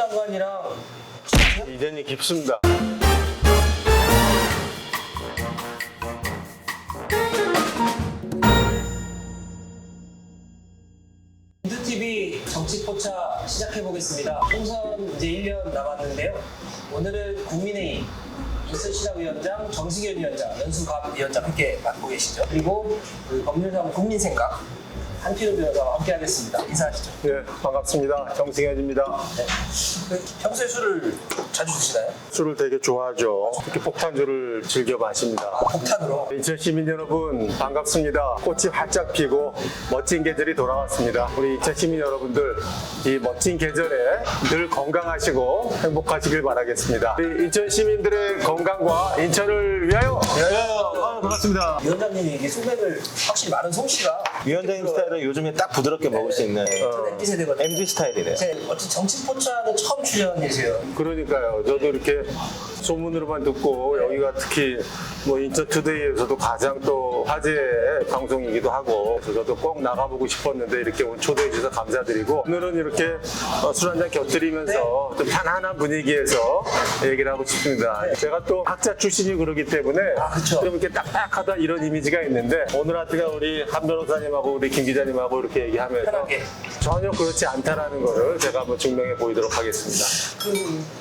장관이랑 인연이 깊습니다. 민주TV 정치포차 시작해보겠습니다. 총선 이제 1년 남았는데요. 오늘은 국민의힘 인천시장위원장 정승현 위원장, 연수갑 위원장 함께 맡고 계시죠. 그리고 그 법률사무 국민생각 한필우 변호사와 함께 하겠습니다. 인사하시죠. 네, 반갑습니다. 정승현입니다. 네. 그 평소에 술을 자주 드시나요? 술을 되게 좋아하죠. 특히 폭탄주를 즐겨 마십니다. 폭탄으로. 인천 시민 여러분 반갑습니다. 꽃이 활짝 피고 멋진 계절이 돌아왔습니다. 우리 인천 시민 여러분들 이 멋진 계절에 늘 건강하시고 행복하시길 바라겠습니다. 우리 인천 시민들의 건강과 인천을 위하여. 반갑습니다. 위원장님이 이게 소맥을 확실히 많은 솜씨가 위원장님 스타일은 요즘에 딱 부드럽게 먹을 수 있는 MZ 세대거든요. MZ 스타일이네요. 어쨌든 정치포차는 처음 출연이세요. 그러니까요. 저도 이렇게 소문으로만 듣고 여기가 특히 뭐 인천투데이에서도 가장 또 화제의 방송이기도 하고 그래서 저도 꼭 나가보고 싶었는데 이렇게 오늘 초대해 주셔서 감사드리고 오늘은 이렇게 술 한잔 곁들이면서 좀 편안한 분위기에서 얘기를 하고 싶습니다. 제가 또 학자 출신이 그러기 때문에 그쵸. 좀 이렇게 딱딱하다 이런 이미지가 있는데 오늘 하여튼 우리 한 변호사님하고 우리 김 기자님하고 이렇게 얘기하면서 편하게. 전혀 그렇지 않다라는 거를 제가 한번 증명해 보이도록 하겠습니다.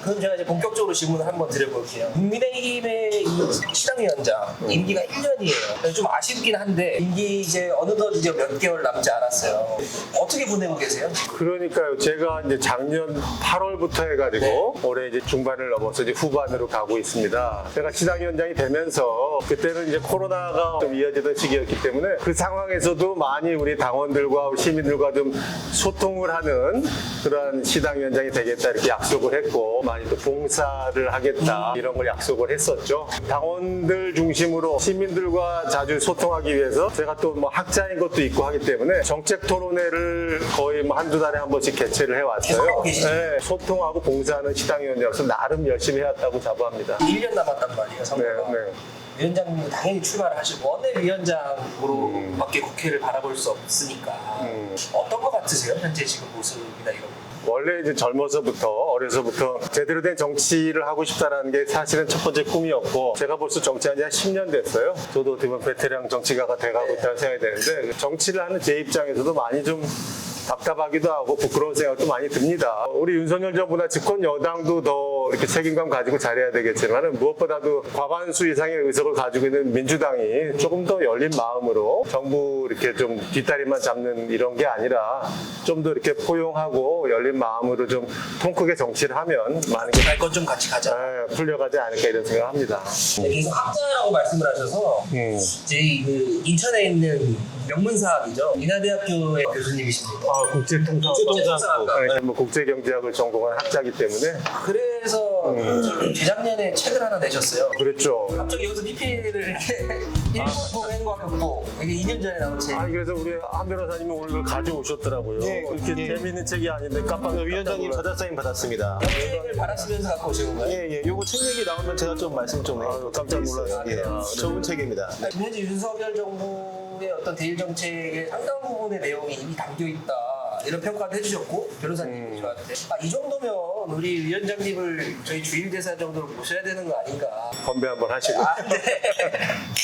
그럼 제가 이제 본격적으로 질문을 한번 드려볼게요. 국민의힘의 이 시장위원장 임기가 1년이에요. 좀 아쉽긴 한데 임기 이제 어느덧 이제 몇 개월 남지 않았어요. 어떻게 보내고 계세요? 그러니까요. 제가 이제 작년 8월부터 해가지고 올해 이제 중반을 넘어서 이제 후반으로 가고 있습니다. 제가 시장위원장이 되면서 그때는 이제 코로나가 좀 이어지던 시기였기 때문에 그 상황에서도 많이 우리 당원들과 시민들과 좀 소통을 하는 그런 시장위원장이 되겠다 이렇게 약속을 했고 많이 또 봉사를 하겠다 이런 걸 약속을 했었죠. 당원들 중심으로 시민들과 자주 소통하기 위해서 제가 또 뭐 학자인 것도 있고 하기 때문에 정책 토론회를 거의 뭐 한두 달에 한 번씩 개최를 해왔어요. 계속하고 계시죠? 네, 소통하고 봉사하는 시장위원장으로서 나름 열심히 해왔다고 자부합니다. 1년 남았단 말이에요, 선거가. 네. 위원장님도 당연히 출마를 하시고 원내위원장으로밖에 국회를 바라볼 수 없으니까 어떤 것 같으세요? 현재 지금 모습이나 이런 거. 원래 이제 젊어서부터 어려서부터 제대로 된 정치를 하고 싶다라는 게 사실은 첫 번째 꿈이었고 제가 벌써 정치한 지 한 10년 됐어요. 저도 어떻게 보면 베테랑 정치가가 돼가고 있다는 생각이 드는데 정치를 하는 제 입장에서도 많이 좀 답답하기도 하고 부끄러운 생각도 많이 듭니다. 우리 윤석열 정부나 집권 여당도 더 이렇게 책임감 가지고 잘해야 되겠지만 무엇보다도 과반수 이상의 의석을 가지고 있는 민주당이 조금 더 열린 마음으로 정부 이렇게 좀 뒷다리만 잡는 이런 게 아니라 좀 더 이렇게 포용하고 열린 마음으로 좀 통 크게 정치를 하면 많은 게 갈 건 좀 같이 가자. 풀려가지 않을까 이런 생각을 합니다. 계속 학자라고 말씀을 하셔서 저희 그 인천에 있는 명문사학이죠. 인하대학교의 교수님이십니다. 국제통상학과. 네, 뭐 국제경제학을 전공한 학자이기 때문에 그래서 재작년에 책을 하나 내셨어요. 그랬죠. 갑자기 여기서 PPL을 일본 행과학부 이게 2년 전에 나온 책. 아니 그래서 우리 한 변호사님이 오늘 그걸 가져오셨더라고요. 이렇게 재미있는 책이 아닌데 깜빡 위원장님 저자 사인 받았습니다. 책을 바라시면서 갖고 오신 건가요? 예. 요거 책 얘기 나오면 제가 좀 말씀 좀 깜짝 놀랐어요. 예. 좋은 책입니다. 네. 현재 윤석열 정부의 어떤 대일 정책의 상당 부분의 내용이 이미 담겨 있다. 이런 평가도 해주셨고 변호사님이 저한테 이 정도면 우리 위원장님을 저희 주일대사 정도로 모셔야 되는 거 아닌가. 건배 한번 하시고. 네.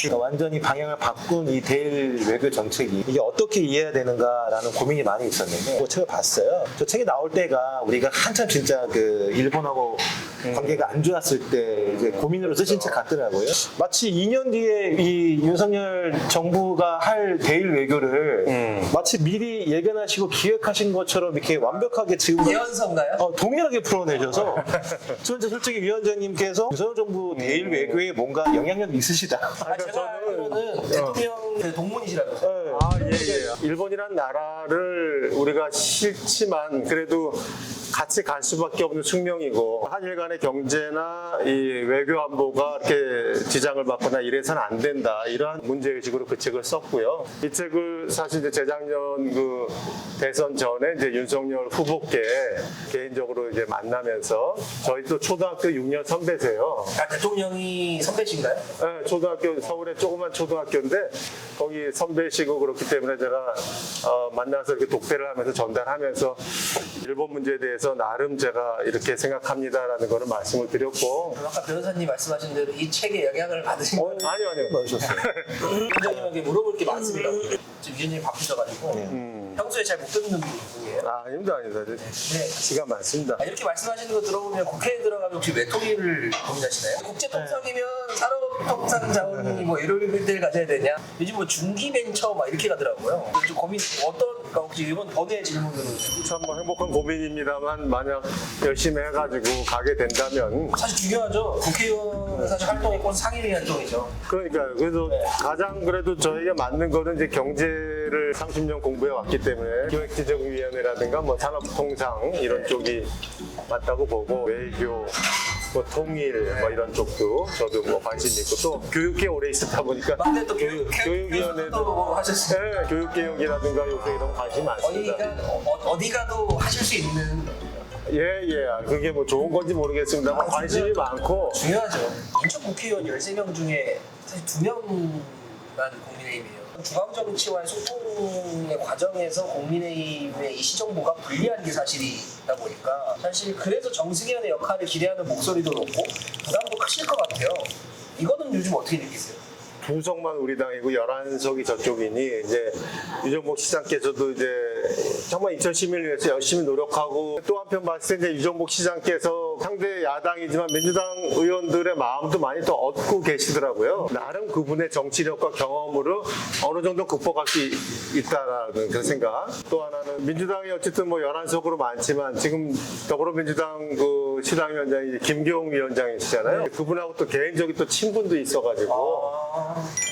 그러니까 완전히 방향을 바꾼 이 대일 외교 정책이 이게 어떻게 이해해야 되는가라는 고민이 많이 있었는데 그 책을 봤어요. 저 책이 나올 때가 우리가 한참 진짜 그 일본하고 관계가 안 좋았을 때 이제 고민으로 쓰신 책 같더라고요. 마치 2년 뒤에 이 윤석열 정부가 할 대일 외교를 마치 미리 예견하시고 기획하신 것처럼 이렇게 완벽하게 지금 예언서인가요? 동일하게 풀어내셔서 저는 솔직히 위원장님께서 윤석열 정부 대일 외교에 뭔가 영향력이 있으시다. 제가 알기로는 대통령 그 동문이시라면서요. 예. 일본이란 나라를 우리가 싫지만 그래도 같이 갈 수밖에 없는 숙명이고 한일 간의 경제나 이 외교 안보가 이렇게 지장을 받거나 이래서는 안 된다 이러한 문제의식으로 그 책을 썼고요. 이 책을 사실 이제 재작년 그 대선 전에 이제 윤석열 후보께 개인적으로 이제 만나면서 저희 또 초등학교 6년 선배세요. 대통령이 선배신가요? 네, 초등학교 서울의 조그만 초등학교인데 거기 선배시고 그렇기 때문에 제가 만나서 이렇게 독대를 하면서 전달하면서 일본 문제에 대해서 나름 제가 이렇게 생각합니다라는 거는 말씀을 드렸고. 그럼 아까 변호사님 말씀하신 대로 이 책에 영향을 받으신 거예요? 아니요. 멋있었어요. 위원장님에게 물어볼 게 많습니다. 지금 위원장님 바쁘셔가지고 평소에 잘 못 듣는 분이에요. 아닙니다. 네. 시간 많습니다. 이렇게 말씀하시는 거 들어보면 국회에 들어가면 혹시 외통위를 고민하시나요? 국제통상이면 산업통상자원이 뭐 이런 데를 가져야 되냐? 요즘 뭐 중기벤처 막 이렇게 가더라고요. 좀 고민 그러니까 혹시 이번 번외 질문으로 참 뭐 행복한 고민입니다만 만약 열심히 해가지고 가게 된다면 사실 중요하죠. 국회의원 사실 활동이 꼭 상임위 활동이죠. 그러니까요. 그래서 가장 그래도 저에게 맞는 거는 이제 경제를 30년 공부해 왔기 때문에 기획지정위원회라든가 뭐 산업통상 이런 쪽이 맞다고 보고 외교, 뭐 통일 뭐 이런 쪽도 저도 뭐 관심 있고 또 교육계 오래 있었다 보니까 근데 또 교육위원회도 하셨어요. 네, 교육개혁이라든가 요새 이런 관심 많습니다. 어디 가도 하실 수 있는 예. 그게 뭐 좋은 건지 모르겠습니다만 관심이 많고 중요하죠. 인천 국회의원 13명 중에 사실 2명만 국민의힘이에요. 중앙정치와의 소통의 과정에서 국민의힘의 이 시정부가 불리한 게 사실이다 보니까 사실 그래서 정승현의 역할을 기대하는 목소리도 높고 부담도 크실 것 같아요. 이거는 요즘 어떻게 느끼세요? 2석만 우리 당이고 11석이 저쪽이니 이제 유정복 시장께서도 이제 정말 인천 시민을 위해서 열심히 노력하고 또 한편 봤을 때 이제 유정복 시장께서 상대 야당이지만 민주당 의원들의 마음도 많이 또 얻고 계시더라고요. 나름 그분의 정치력과 경험으로 어느 정도 극복할 수 있다라는 그런 생각. 또 하나는 민주당이 어쨌든 뭐 11석으로 많지만 지금 더불어민주당 그 시당위원장이 김기용 위원장이시잖아요. 그분하고 또 개인적인 또 친분도 있어가지고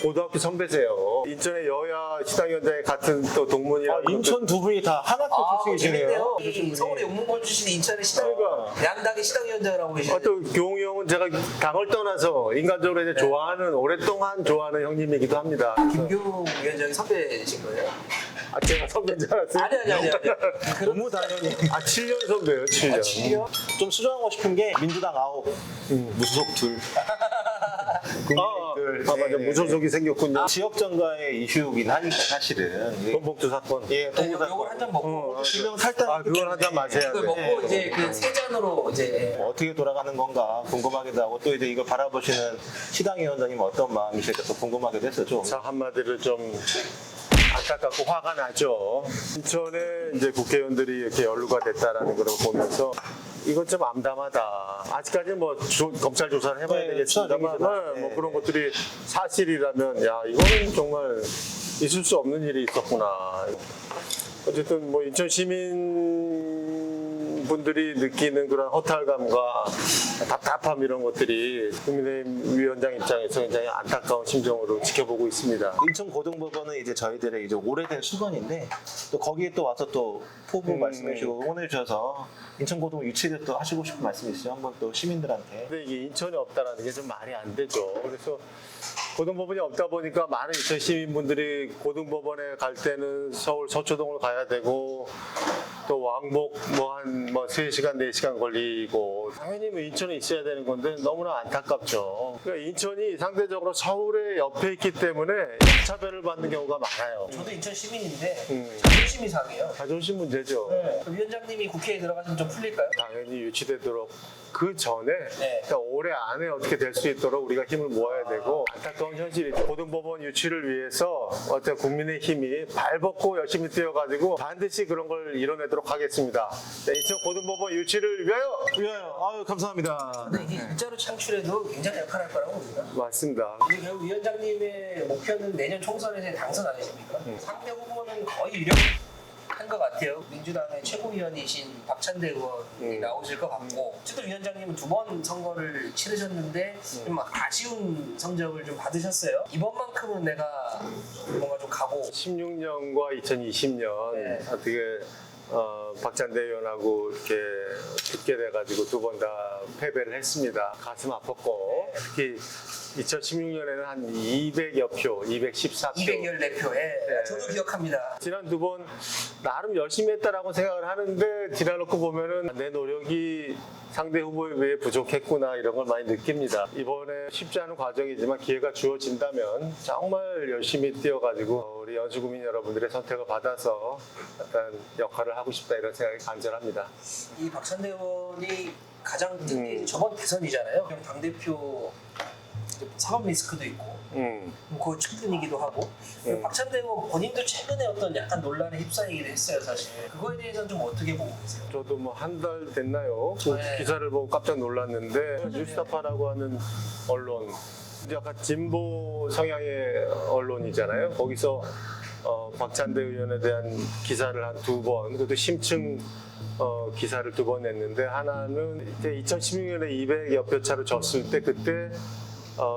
고등학교 선배세요. 인천의 여야 시당위원장이 같은 또 동문이라는 인천 두 분이 다 하나교 출신이시네요. 재밌네요. 서울의 용문고 출신 인천의 시당 그러니까. 양당의 시당위원장을 하고 계시네요. 또 교웅이 형은 제가 당을 떠나서 인간적으로 이제 좋아하는 오랫동안 좋아하는 형님이기도 합니다. 김규 위원장이 선배이신 거예요? 제가 선배인 줄 알았어요? 아니. 너무 당연히. 7년 선배예요, 7년. 7년? 좀 수정하고 싶은 게 민주당 9, 무소속 2. 맞아. 무소속이 생겼군요. 지역 정가의 이슈긴 하니까 사실은. 돈봉투 사건. 예, 요걸 한 잔 먹고 실명 탈당. 그건 한 잔 마셔야 그걸 돼. 먹고 이제 그 세 잔으로 이제 어떻게 돌아가는 건가 궁금하기도 하고 또 이제 이걸 바라보시는 시당위원장님 어떤 마음이실까 또 궁금하기도 했어 좀. 자, 한마디로 좀 안타깝고 화가 나죠. 인천에 이제 국회의원들이 이렇게 연루가 됐다라는 걸 보면서 이건 좀 암담하다. 아직까지 뭐 검찰 조사를 해봐야 네, 되겠습니다만, 수사 중이죠. 뭐 네, 그런 네. 것들이 사실이라면, 야, 이거는 정말 있을 수 없는 일이 있었구나. 어쨌든 뭐 인천 시민 분들이 느끼는 그런 허탈감과 답답함 이런 것들이 국민의힘 위원장 입장에서 굉장히 안타까운 심정으로 지켜보고 있습니다. 인천 고등법원은 이제 저희들의 이제 오래된 수건인데 또 거기에 또 와서 또 포부 말씀해 주시고 응원해 주셔서 인천 고등 유치를 또 하시고 싶은 말씀 있으시죠? 한번 또 시민들한테. 근데 이게 인천에 없다라는 게 좀 말이 안 되죠. 그래서 고등법원이 없다 보니까 많은 인천 시민분들이 고등법원에 갈 때는 서울 서초동을 가야 되고 또 왕복 뭐 한 3시간, 4시간 걸리고 당연히 뭐 인천에 있어야 되는 건데 너무나 안타깝죠. 그러니까 인천이 상대적으로 서울의 옆에 있기 때문에 역차별을 받는 경우가 많아요. 저도 인천 시민인데 자존심이 상해요. 자존심 문제죠. 네. 위원장님이 국회에 들어가시면 좀 풀릴까요? 당연히 유치되도록 그 전에 네. 일단 올해 안에 어떻게 될 수 있도록 우리가 힘을 모아야 되고 안타까운 현실이죠. 고등법원 유치를 위해서 어떤 국민의 힘이 발벗고 열심히 뛰어가지고 반드시 그런 걸 이뤄내도록 하겠습니다. 네, 인천 고등법원 유치를 위하여! 아유 감사합니다. 근데 이게 일자로 창출해도 굉장히 역할할 거라고 봅니다. 맞습니다. 그리고 결국 위원장님의 목표는 내년 총선에서 당선 아니십니까? 상대 후보는 거의 유력한 것 같아요. 민주당의 최고위원이신 박찬대 의원이 나오실 것 같고 어쨌든 위원장님은 2번 선거를 치르셨는데 좀 아쉬운 성적을 좀 받으셨어요. 이번만큼은 내가 뭔가 좀 가고 16년과 2020년 네. 어떻게 박찬대 의원하고 이렇게 붙게 돼가지고 2번 다 패배를 했습니다. 가슴 아팠고 특히 2016년에는 한 200여 표, 214표. 214표에 저도 기억합니다. 지난 두 번 나름 열심히 했다라고 생각을 하는데 지나놓고 보면은 내 노력이 상대 후보에 비해 부족했구나 이런 걸 많이 느낍니다. 이번에 쉽지 않은 과정이지만 기회가 주어진다면 정말 열심히 뛰어가지고 우리 연수구민 여러분들의 선택을 받아서 어떤 역할을 하고 싶다 이런 생각이 간절합니다. 이 박찬대 의원이 가장 특히 저번 대선이잖아요. 당대표 사법 리스크도 있고 그 측근이기도 하고 박찬대 의원 본인도 최근에 어떤 약간 논란에 휩싸이기도 했어요 사실. 그거에 대해서는 좀 어떻게 보고 계세요? 저도 뭐 한 달 됐나요? 그 네. 기사를 보고 깜짝 놀랐는데 뉴스타파라고 하는 언론 약간 진보 성향의 언론이잖아요. 거기서 박찬대 의원에 대한 기사를 한 2번, 그것도 심층 기사를 2번 냈는데 하나는 이제 2016년에 200여 표 차로 졌을 때 그때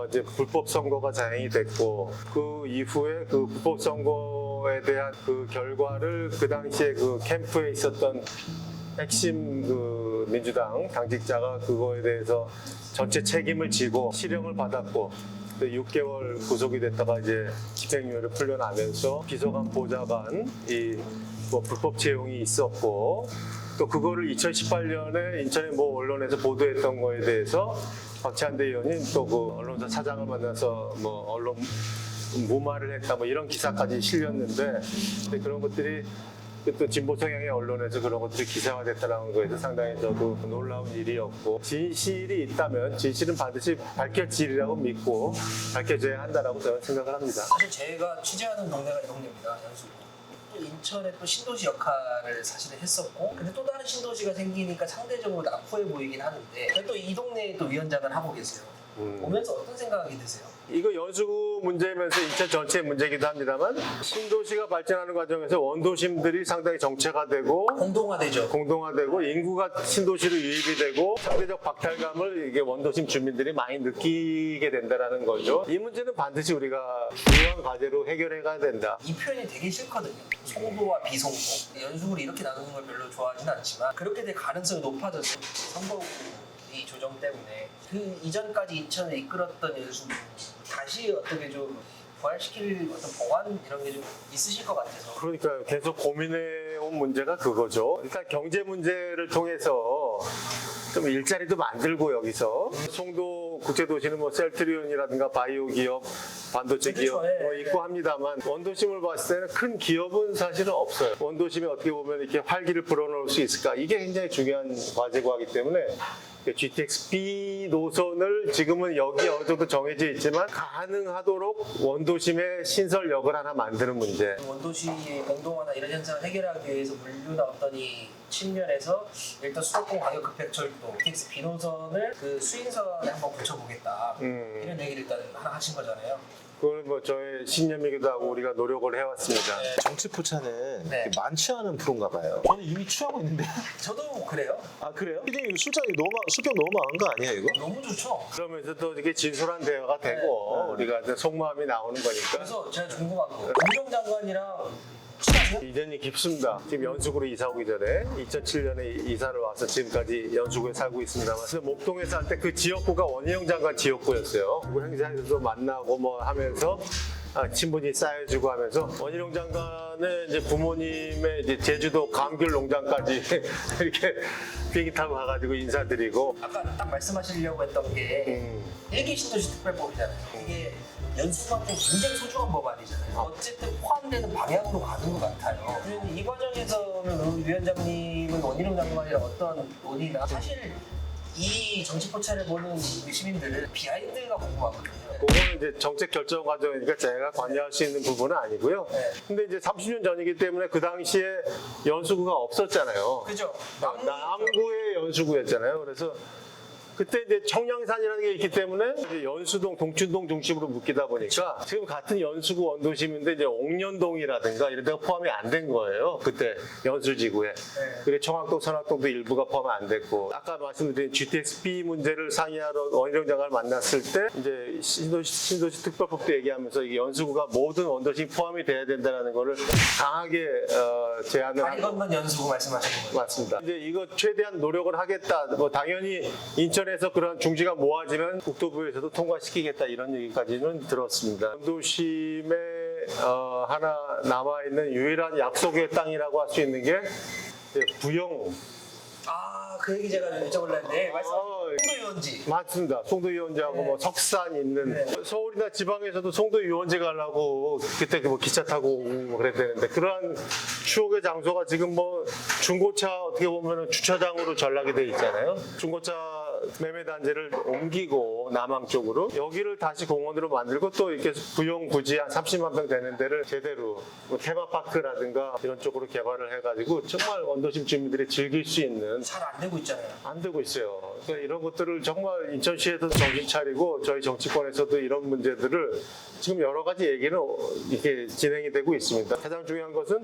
이제 불법 선거가 자행이 됐고 그 이후에 그 불법 선거에 대한 그 결과를 그 당시에 그 캠프에 있었던 핵심 그 민주당 당직자가 그거에 대해서 전체 책임을 지고 실형을 받았고 6개월 구속이 됐다가 이제 집행유예를 풀려나면서 비서관 보좌관 이 뭐 불법 채용이 있었고 또 그거를 2018년에 인천의 모 언론에서 보도했던 거에 대해서 박찬대 의원이 또 그 언론사 사장을 만나서 뭐 언론 무마를 했다 뭐 이런 기사까지 실렸는데 근데 그런 것들이 또 진보 성향의 언론에서 그런 것들이 기사화됐다는 거에서 상당히 저도 놀라운 일이었고 진실이 있다면 진실은 반드시 밝혀지리라고 믿고 밝혀져야 한다라고 저는 생각을 합니다. 사실 제가 취재하는 동네가 이 동네입니다. 연수구. 또 인천에 또 신도시 역할을 사실은 했었고 근데 또 다른 신도시가 생기니까 상대적으로 낙후해 보이긴 하는데 또 이 동네에 또 위원장을 하고 계세요. 보면서 어떤 생각이 드세요? 이거 연수구 문제면서 인천 전체 문제이기도 합니다만 신도시가 발전하는 과정에서 원도심들이 상당히 정체화되고 공동화되고 인구가 신도시로 유입이 되고 상대적 박탈감을 이게 원도심 주민들이 많이 느끼게 된다는 거죠. 이 문제는 반드시 우리가 중요한 과제로 해결해 가야 된다. 이 표현이 되게 싫거든요. 송도와 비송도. 연수구를 이렇게 나누는 걸 별로 좋아하지는 않지만 그렇게 될 가능성이 높아졌어요. 선거구 이 조정 때문에 그 이전까지 인천을 이끌었던 연수구 다시 어떻게 좀 부활시킬 어떤 보완 이런 게 좀 있으실 것 같아서. 그러니까 계속 고민해 온 문제가 그거죠. 일단 경제 문제를 통해서 좀 일자리도 만들고 여기서 송도 국제도시는 뭐 셀트리온이라든가 바이오 기업, 반도체 기업 뭐 있고 합니다만 원도심을 봤을 때는 큰 기업은 사실은 없어요. 원도심이 어떻게 보면 이렇게 활기를 불어넣을 수 있을까? 이게 굉장히 중요한 과제고 하기 때문에 GTX-B 노선을 지금은 여기 어느 정도 정해져 있지만 가능하도록 원도심의 신설역을 하나 만드는 문제. 원도시의 공동화나 이런 현상을 해결하기 위해서 물류나 어떤 이 측면에서 일단 수도권 가격 급행철도 GTX-B 노선을 그 수인선에 한번 붙여보겠다 이런 얘기를 일단 하나 하신 거잖아요. 그걸 뭐 저의 신념이기도 하고 우리가 노력을 해왔습니다. 정치 포차는 네. 많지 않은 프로인가 봐요. 저는 이미 취하고 있는데. 저도 그래요. 아 그래요? 피디님 술자리 수평 너무 많은 거 아니에요 이거? 너무 좋죠. 그러면서 또 이게 진솔한 대화가 되고 우리가 이제 속마음이 나오는 거니까. 그래서 제가 궁금한 거 공정장관이랑 친하세요? 인연이 깊습니다. 지금 연수구로 이사 오기 전에 2007년에 이사를 와서 지금까지 연수구에 살고 있습니다만 목동에 살 때 그 지역구가 원희영 장관 지역구였어요. 그 행사에서도 만나고 뭐 하면서 친분이 쌓여지고 하면서 원희룡 장관의 이제 부모님의 이제 제주도 감귤 농장까지 이렇게 비행기 타고 가가지고 인사드리고 아까 딱 말씀하시려고 했던 게 일기 신도시 특별법이잖아요. 이게 연수구한테 굉장히 소중한 법안이잖아요. 어쨌든 포함되는 방향으로 가는 것 같아요. 그리고 이 과정에서는 위원장님은 원희룡 장관이랑 어떤 논의나 사실 이 정치 포차를 보는 우리 시민들은 비하인드가 궁금하거든요. 그거는 이제 정책 결정 과정이니까 제가 관여할 수 있는 부분은 아니고요. 네. 근데 이제 30년 전이기 때문에 그 당시에 연수구가 없었잖아요. 그죠? 남구의 연수구였잖아요. 그래서 그때 이제 청량산이라는 게 있기 때문에 이제 연수동, 동춘동 중심으로 묶이다 보니까 지금 같은 연수구 원도심인데 이제 옥년동이라든가 이런 데가 포함이 안 된 거예요. 그때 연수지구에. 그리고 청학동, 선학동도 일부가 포함 안 됐고 아까 말씀드린 GTX-B 문제를 상의하러 원희룡 장관을 만났을 때 이제 신도시 특별법도 얘기하면서 이게 연수구가 모든 원도심이 포함이 돼야 된다는 거를 강하게 제안을 다리 건넌 연수구 말씀하시는 거예요. 맞습니다. 이제 이거 최대한 노력을 하겠다. 뭐 당연히 인천 인천에서 그런 중지가 모아지면 국토부에서도 통과시키겠다 이런 얘기까지는 들었습니다. 원도심에 하나 남아있는 유일한 약속의 땅이라고 할 수 있는 게 부영. 그 얘기 제가 여쭤보려 했는데 송도 유원지. 맞습니다. 송도 유원지하고 네. 뭐 석산 있는 네. 서울이나 지방에서도 송도 유원지 가려고 그때 뭐 기차 타고 오고 그랬다는데 그러한 추억의 장소가 지금 뭐 중고차 어떻게 보면 주차장으로 전락이 돼 있잖아요. 중고차 매매 단지를 옮기고 남항 쪽으로 여기를 다시 공원으로 만들고 또 이렇게 부용 부지 한 30만 평 되는 데를 제대로 뭐 테마파크라든가 이런 쪽으로 개발을 해가지고 정말 원도심 주민들이 즐길 수 있는 잘 안 되고 있잖아요. 안 되고 있어요. 그러니까 이런 것들을 정말 인천시에서 정신 차리고 저희 정치권에서도 이런 문제들을 지금 여러 가지 얘기는 이렇게 진행이 되고 있습니다. 가장 중요한 것은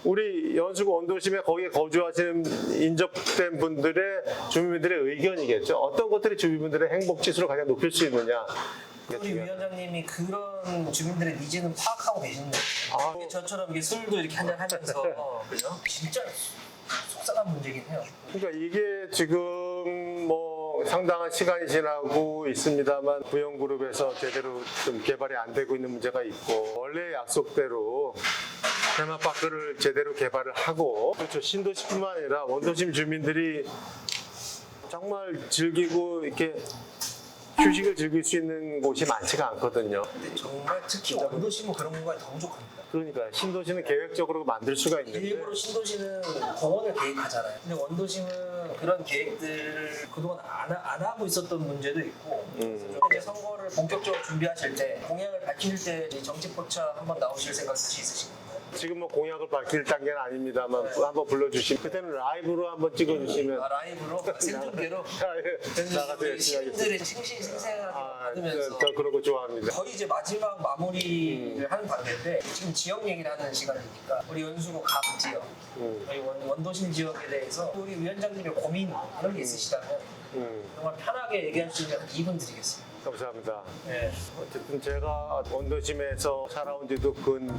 우리 연수구 원도심에 거기에 거주하시는 인접된 분들의 주민들의 의견이겠죠. 어떤 것들이 주민들의 행복 지수를 가장 높일 수 있느냐. 우리 위원장님이 그런 주민들의 니즈는 파악하고 계신데 이게 저처럼 이게 술도 이렇게 한잔 하면서 그죠? 진짜 속상한 문제긴 해요. 그러니까 이게 지금 뭐 상당한 시간이 지나고 있습니다만 부영그룹에서 제대로 좀 개발이 안 되고 있는 문제가 있고 원래 약속대로 테마파크를 제대로 개발을 하고 그렇죠. 신도시뿐만 아니라 원도심 주민들이 정말 즐기고 이렇게 휴식을 즐길 수 있는 곳이 많지가 않거든요. 근데 정말 특히 원도심은 그런 공간이 더 부족합니다. 그러니까 신도시는 계획적으로 만들 수가 있는데 일부러 신도시는 공원을 계획하잖아요. 근데 원도심은 그런 계획들을 그동안 안 하고 있었던 문제도 있고 그래서 좀 이제 선거를 본격적으로 준비하실 때 공약을 밝힐 때 정치포차 한번 나오실 생각 있으신가요? 지금 뭐 공약을 밝힐 단계는 아닙니다만 한번 불러주시면 그때는 라이브로 한번 찍어주시면 라이브로 생중계로 나가서 시민들의 생생하게 받으면서 저 그런 거 좋아합니다. 거의 이제 마지막 마무리를 하는 단계인데 지금 지역 얘기를 하는 시간이니까 우리 연수구 각 지역 저희 원도심 지역에 대해서 우리 위원장님의 고민 이런 게 있으시다면 정말 편하게 얘기할 수 있는 한 2분 드리겠습니다. 감사합니다. 네. 어쨌든 제가 원도심에서 살아온 지도 근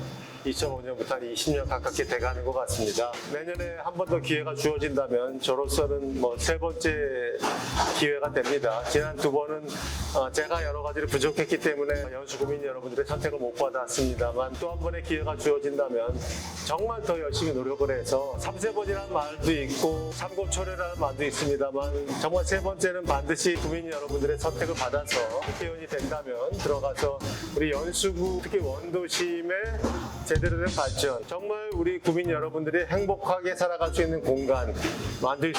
2005년부터 한 20년 가깝게 돼가는 것 같습니다. 내년에 한 번 더 기회가 주어진다면 저로서는 뭐 3번째 기회가 됩니다. 지난 2번은 제가 여러 가지로 부족했기 때문에 연수구민 여러분들의 선택을 못 받았습니다만 또 한 번의 기회가 주어진다면 정말 더 열심히 노력을 해서 3세번이라는 말도 있고 삼고초려라는 말도 있습니다만 정말 3번째는 반드시 구민 여러분들의 선택을 받아서 국회의원이 된다면 들어가서 우리 연수구 특히 원도심의 제대로 된 발전 정말 우리 구민 여러분들이 행복하게 살아갈 수 있는 공간 만들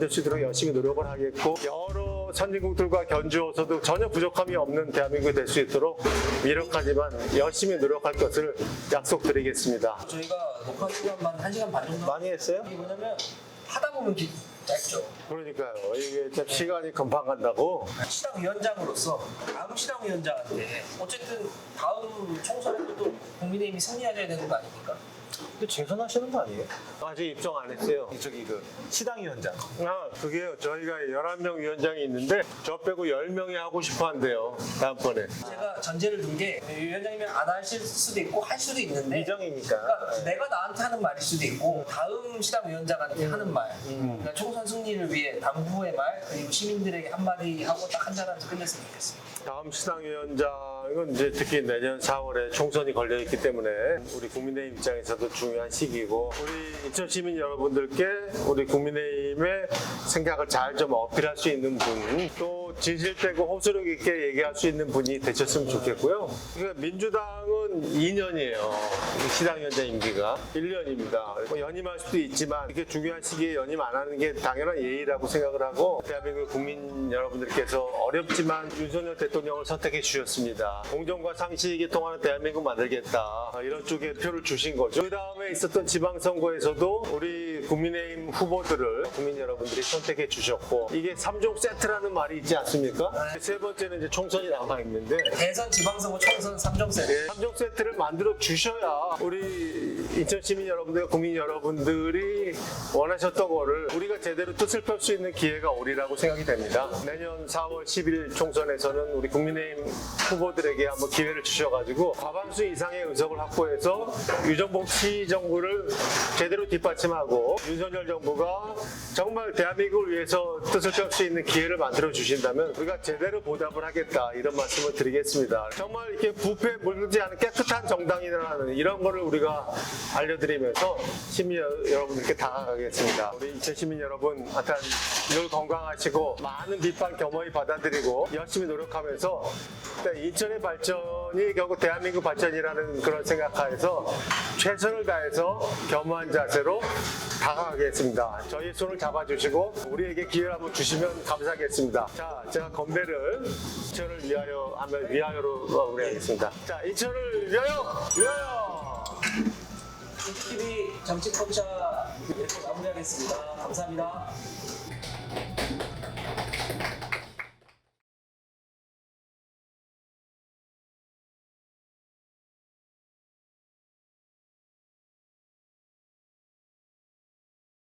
수 있도록 열심히 노력을 하겠고 여러 선진국들과 견주어서도 전혀 부족함이 없는 대한민국이 될 수 있도록 미력하지만 열심히 노력할 것을 약속드리겠습니다. 저희가 녹화 시간만 1시간 반 정도 많이 했어요? 이게 뭐냐면 하다 보면 짧죠. 그러니까요. 이게 참 시간이 금방 간다고. 시당 위원장으로서 다음 시당 위원장한테 어쨌든 다음 총선에도 또 국민의힘이 승리하셔야 되는 거 아닙니까? 근데 재선하시는 거 아니에요? 아직 입성 안 했어요. 저기 그 시당위원장. 그게요. 저희가 11명 위원장이 있는데 저 빼고 10명이 하고 싶어 한대요. 다음번에. 제가 전제를 둔 게 위원장님이 안 하실 수도 있고 할 수도 있는데 미정이니까. 그러니까 내가 나한테 하는 말일 수도 있고 다음 시당 위원장한테 하는 말 그러니까 총선 승리를 위해 당부의 말 그리고 시민들에게 한마디 하고 딱 한잔하면서 끝냈으면 좋겠습니다. 다음 시당위원장은 이제 특히 내년 4월에 총선이 걸려 있기 때문에 우리 국민의힘 입장에서도 중요한 시기고 우리 인천 시민 여러분들께 우리 국민의힘의 생각을 잘 좀 어필할 수 있는 분, 또 진실되고 호소력 있게 얘기할 수 있는 분이 되셨으면 좋겠고요. 그러니까 민주당은 2년이에요. 시당위원장 임기가 1년입니다. 뭐 연임할 수도 있지만 이렇게 중요한 시기에 연임 안 하는 게 당연한 예의라고 생각을 하고 대한민국 국민 여러분들께서 어렵지만 윤석열 대통령을 선택해 주셨습니다. 공정과 상식이 통하는 대한민국 만들겠다. 이런 쪽에 표를 주신 거죠. 그 다음에 있었던 지방선거에서도 우리 국민의힘 후보들을 국민 여러분들이 선택해 주셨고 이게 3종 세트라는 말이 있지 않습니까? 세 번째는 이제 총선이 남아 있는데 대선, 지방선거, 총선 3종 세트. 네, 3종 세트를 만들어 주셔야 우리 인천 시민 여러분들, 국민 여러분들이 원하셨던 거를 우리가 제대로 뜻을 펼 수 있는 기회가 오리라고 생각이 됩니다. 내년 4월 10일 총선에서는 우리 국민의힘 후보들에게 한번 기회를 주셔가지고 과반수 이상의 의석을 확보해서 유정복 시 정부를 제대로 뒷받침하고 윤석열 정부가 정말 대한민국을 위해서 뜻을 펼 수 있는 기회를 만들어 주신다면 우리가 제대로 보답을 하겠다, 이런 말씀을 드리겠습니다. 정말 이렇게 부패 물들지 않은 깨끗한 정당이라는 이런 거를 우리가 알려드리면서 시민 여러분들께 다가가겠습니다. 우리 인천 시민 여러분, 하여튼 늘 건강하시고 많은 비판 겸허히 받아들이고 열심히 노력하면서 인천의 발전이 결국 대한민국 발전이라는 그런 생각하에서 최선을 다해서 겸허한 자세로 다가가겠습니다. 저희 손을 잡아주시고 우리에게 기회를 한번 주시면 감사하겠습니다. 자, 제가 건배를 인천을 위하여 하면 위하여로 마무리하겠습니다. 자, 인천을 위하여! 위하여! 인천TV 정치 포차 이렇게 마무리하겠습니다. 감사합니다.